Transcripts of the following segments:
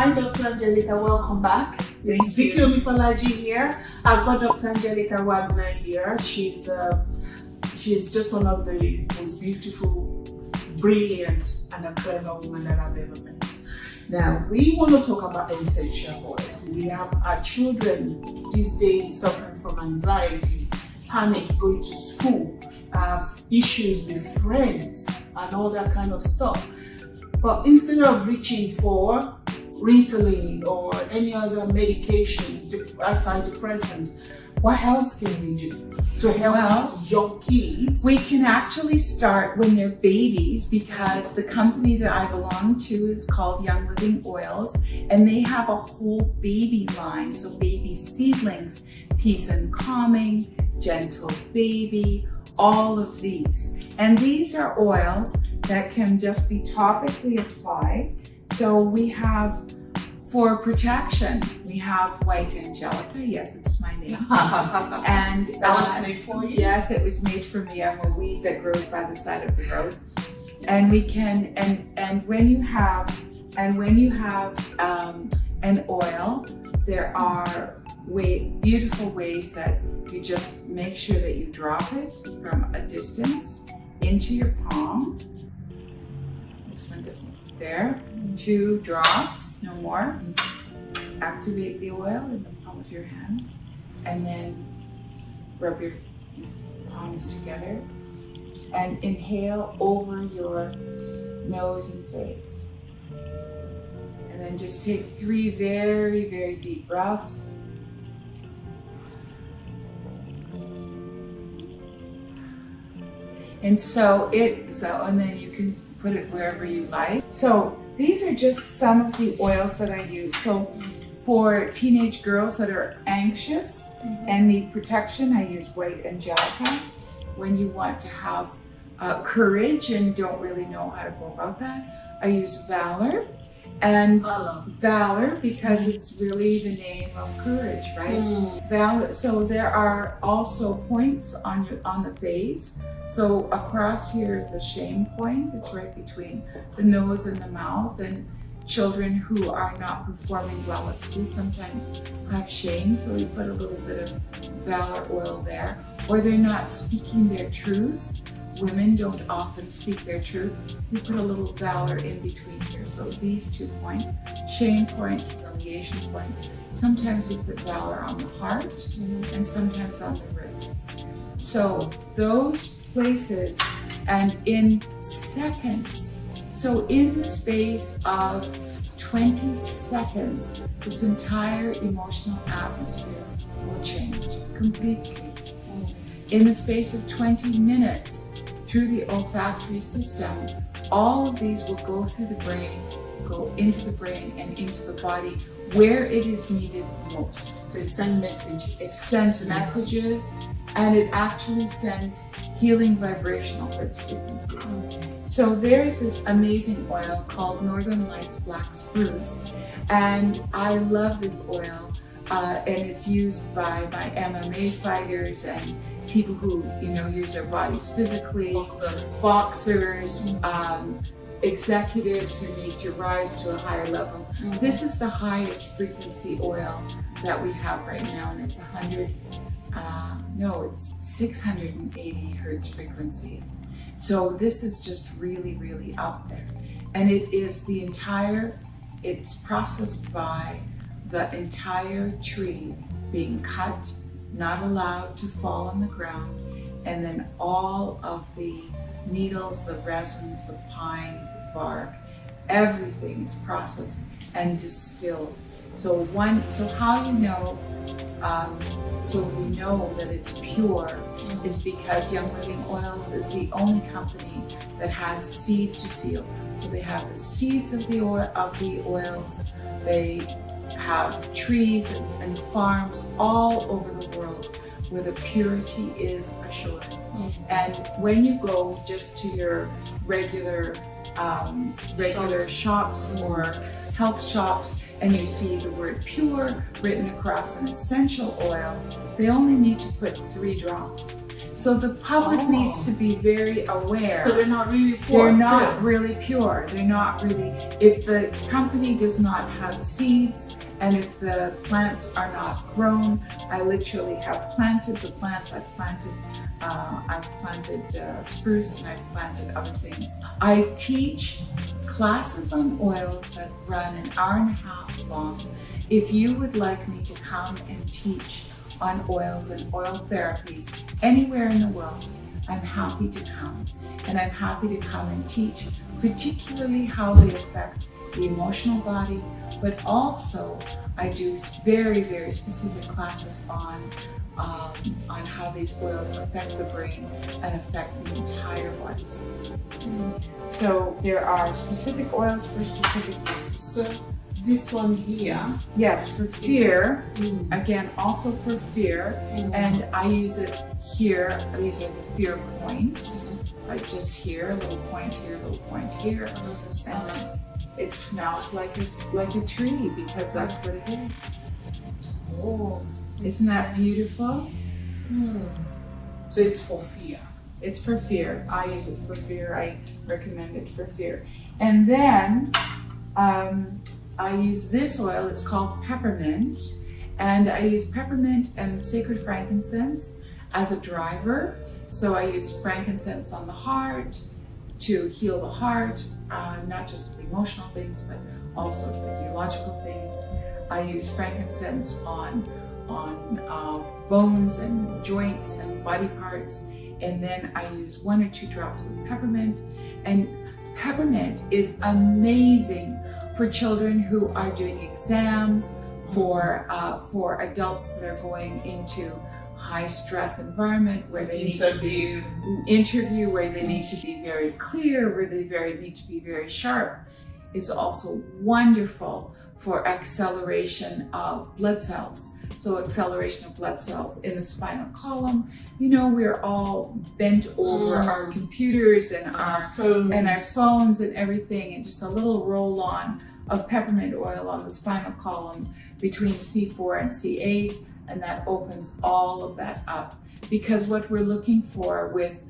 Hi, Dr. Angelica, welcome back. It's Vicky here. I've got Dr. Angelica Wagner here. She's just one of the most beautiful, brilliant, and a clever woman that I've ever met. Now, we want to talk about essential oils. We have our children these days suffering from anxiety, panic, going to school, have issues with friends, and all that kind of stuff. But instead of reaching for Ritalin or any other medication, antidepressant, what else can we do to help these young kids? We can actually start when they're babies, because the company that I belong to is called Young Living Oils, and they have a whole baby line. So baby seedlings, peace and calming, gentle baby, all of these. And these are oils that can just be topically applied. So we have, for protection, we have White Angelica. Yes, it's my name. And that was made for you? Yes, it was made for me. I'm a weed that grows by the side of the road. And we can, and when you have an oil, there are beautiful ways that you just make sure that you drop it from a distance into your palm. This one doesn't. There, 2 drops, no more. Activate the oil in the palm of your hand, and then rub your palms together and inhale over your nose and face. And then just take 3 very, very deep breaths. And and then you can put it wherever you like. So these are just some of the oils that I use. So for teenage girls that are anxious and need protection, I use White Angelica. When you want to have courage and don't really know how to go about that, I use Valor. And Valor, because it's really the name of courage, right? Valor. So there are also points on the face. So across here is the shame point. It's right between the nose and the mouth. And children who are not performing well at school sometimes have shame. So we put a little bit of Valor oil there. Or they're not speaking their truth. Women don't often speak their truth. We put a little Valor in between here. So these 2 points, shame point, humiliation point. Sometimes we put Valor on the heart and sometimes on the wrists. So those places, and in seconds, so in the space of 20 seconds, this entire emotional atmosphere will change completely. In the space of 20 minutes, through the olfactory system, all of these will go through the brain, go into the brain and into the body where it is needed most. So it sends messages. It sends messages, and it actually sends healing vibrational hertz frequencies. So there's this amazing oil called Northern Lights Black Spruce, and I love this oil, and it's used by my MMA fighters and people who use their bodies physically, boxers, executives who need to rise to a higher level. This is the highest frequency oil that we have right now, and it's it's 680 hertz frequencies. So this is just really, really up there. And it is it's processed by the entire tree being cut, not allowed to fall on the ground, and then all of the needles, the resins, the pine, the bark, everything is processed and distilled. So how we know that it's pure is because Young Living Oils is the only company that has seed to seal. So they have the seeds of the oils. They have trees and farms all over the world where the purity is assured. And when you go just to your regular shops or health shops, and you see the word pure written across an essential oil, they only need to put 3 drops. So the public Oh. needs to be very aware. So they're not really pure. They're not really pure. They're not really, if the company does not have seeds and if the plants are not grown, I literally have planted the plants. I've planted spruce and I've planted other things. I teach classes on oils that run an hour and a half long. If you would like me to come and teach on oils and oil therapies anywhere in the world, I'm happy to come. And I'm happy to come and teach, particularly how they affect the emotional body, but also I do very, very specific classes on how these oils affect the brain and affect the entire body system. So there are specific oils for specific reasons. So this one here. Yes, for fear, again, also for fear, and I use it here. These are the fear points, like just here, a little point here, a little point here. How does it smell like? It smells like a tree because that's what it is. Oh, Isn't that beautiful? So it's for fear. It's for fear. I use it for fear. I recommend it for fear. And then I use this oil. It's called Peppermint. And I use peppermint and sacred frankincense as a driver. So I use frankincense on the heart to heal the heart, not just emotional things, but also physiological things. I use frankincense on bones and joints and body parts. And then I use 1 or 2 drops of peppermint. And peppermint is amazing for children who are doing exams, for adults that are going into high stress environment where they need to be where they need to be very clear, where they need to be very sharp. Is also wonderful for acceleration of blood cells. So acceleration of blood cells in the spinal column. You know, we're all bent over our computers and our phones and everything, and just a little roll on of peppermint oil on the spinal column between C4 and C8, and that opens all of that up. Because what we're looking for with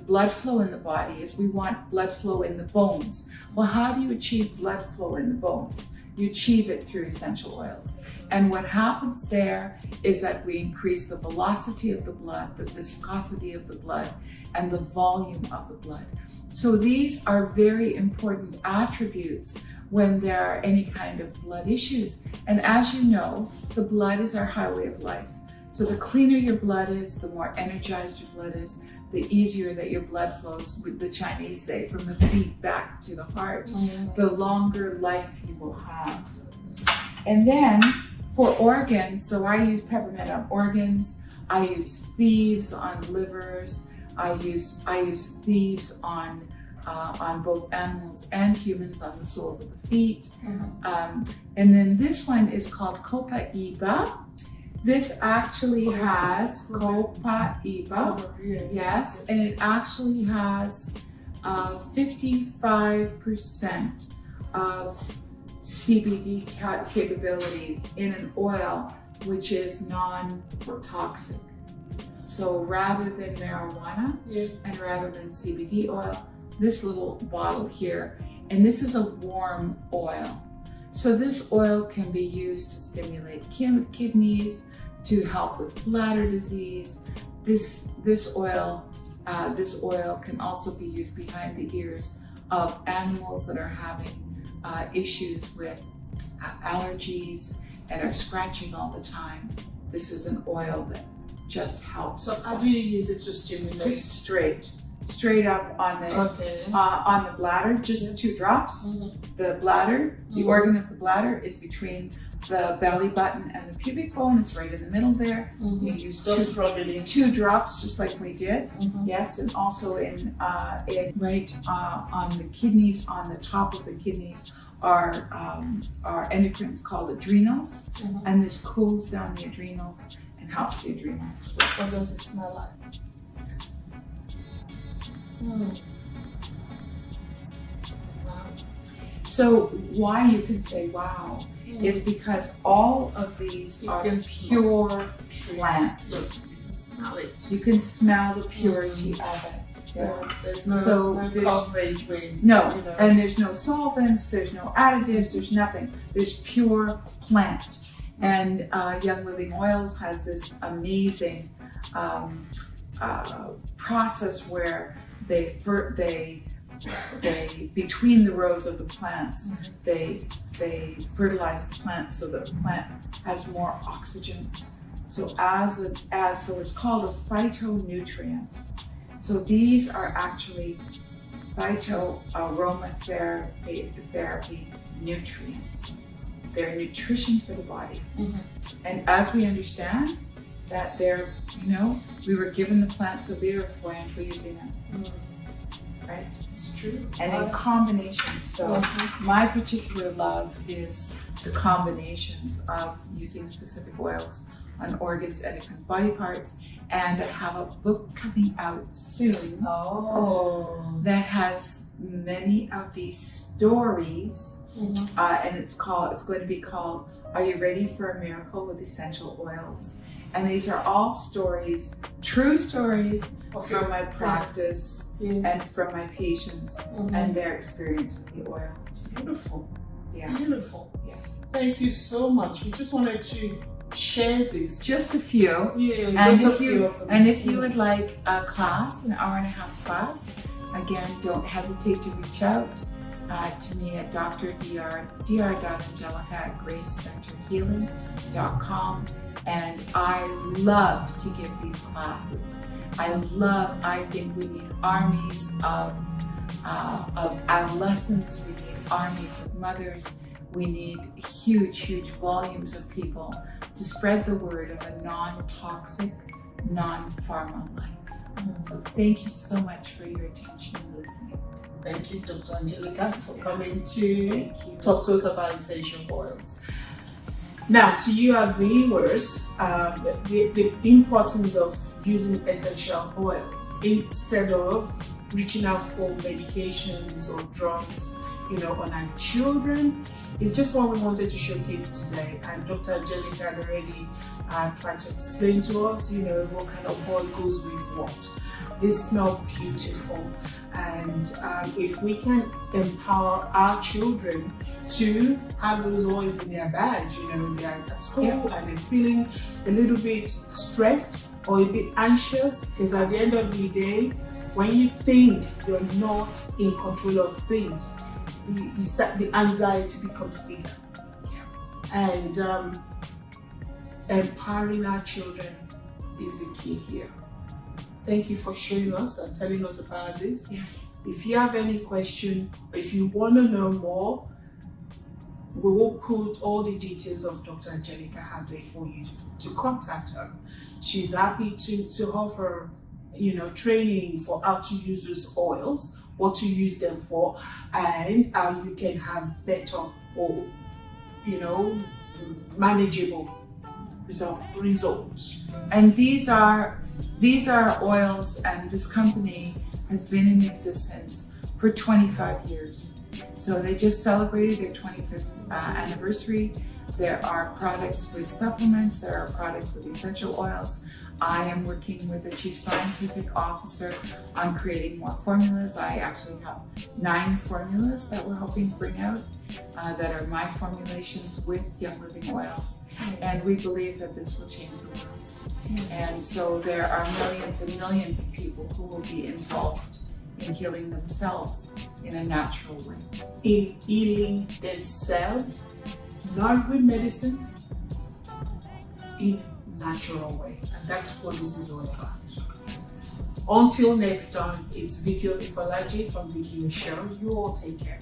blood flow in the body is we want blood flow in the bones. Well, how do you achieve blood flow in the bones? You achieve it through essential oils. And what happens there is that we increase the velocity of the blood, the viscosity of the blood, and the volume of the blood. So these are very important attributes when there are any kind of blood issues. And as you know, the blood is our highway of life. So the cleaner your blood is, the more energized your blood is, the easier that your blood flows, with the Chinese say, from the feet back to the heart, the longer life you will have. And then for organs, so I use peppermint on organs, I use thieves on livers, I use thieves on both animals and humans, on the soles of the feet. And then this one is called Copaiba. This actually has Copaiba, yes, and it actually has 55% of CBD capabilities in an oil which is non-toxic. So rather than marijuana and rather than CBD oil, this little bottle here, and this is a warm oil. So this oil can be used to stimulate kidneys, to help with bladder disease. This oil can also be used behind the ears of animals that are having issues with allergies and are scratching all the time. This is an oil that just helps. So how do you use it to stimulate? Just straight up on the bladder, just 2 drops. The bladder, the organ of the bladder is between the belly button and the pubic bone. It's right in the middle there. You use 2 drops, just like we did. Yes, and also in right on the kidneys, on the top of the kidneys are endocrines called adrenals, and this cools down the adrenals and helps the adrenals to work. What does it smell like? So why you can say wow is because all of these are pure plants. smell it. You can smell the purity of it. So there's no, So no there's- coverage with, No, you know. and there's no solvents, there's no additives, there's nothing. There's pure plant. And Young Living Oils has this amazing process where they between the rows of the plants, they fertilize the plant so that the plant has more oxygen. So so it's called a phytonutrient. So these are actually phytoaromatherapy nutrients. They're nutrition for the body. And as we understand that we were given the plants of the earth, why aren't we using them? Right? It's true. And in combinations. So my particular love is the combinations of using specific oils on organs and different body parts. And I have a book coming out soon that has many of these stories. And it's going to be called Are You Ready for a Miracle with Essential Oils? And these are all stories, true stories from my practice and from my patients and their experience with the oils. Beautiful. Yeah. Beautiful. Yeah. Thank you so much. We just wanted to share this. Just a few. Yeah, And just a if few you of them. and if you would like a class, an hour-and-a-half class, again, don't hesitate to reach out to me at dr.angelica@gracecenterhealing.com. And I love to give these classes. I think we need armies of adolescents, we need armies of mothers, we need huge volumes of people to spread the word of a non-toxic, non-pharma life. So thank you so much for your attention and listening. Thank you, Dr. Angelica, for coming to talk to us about essential oils. Now, to you, our viewers, the importance of using essential oil instead of reaching out for medications or drugs, on our children, is just what we wanted to showcase today. And Dr. Angelica had already tried to explain to us, what kind of oil goes with what. They smell beautiful, and if we can empower our children to have those oils in their bags, they are at school and they're feeling a little bit stressed or a bit anxious, because at the end of the day, when you think you're not in control of things, you start, the anxiety becomes bigger. And empowering our children is the key here. Thank you for showing us and telling us about this. Yes. If you have any question, or if you want to know more, we will put all the details of Dr. Angelica out there for you to contact her. She's happy to offer, training for how to use those oils, what to use them for, and how you can have better or, manageable results. And these are oils, and this company has been in existence for 25 years. So they just celebrated their 25th anniversary. There are products with supplements, there are products with essential oils. I am working with the Chief Scientific Officer on creating more formulas. I actually have 9 formulas that we're hoping to bring out that are my formulations with Young Living Oils. And we believe that this will change the world. And so there are millions and millions of people who will be involved in healing themselves in a natural way. In healing themselves, not with medicine, in natural way. And that's what this is all about. Until next time, it's Vicky from Vicky Show. You all take care.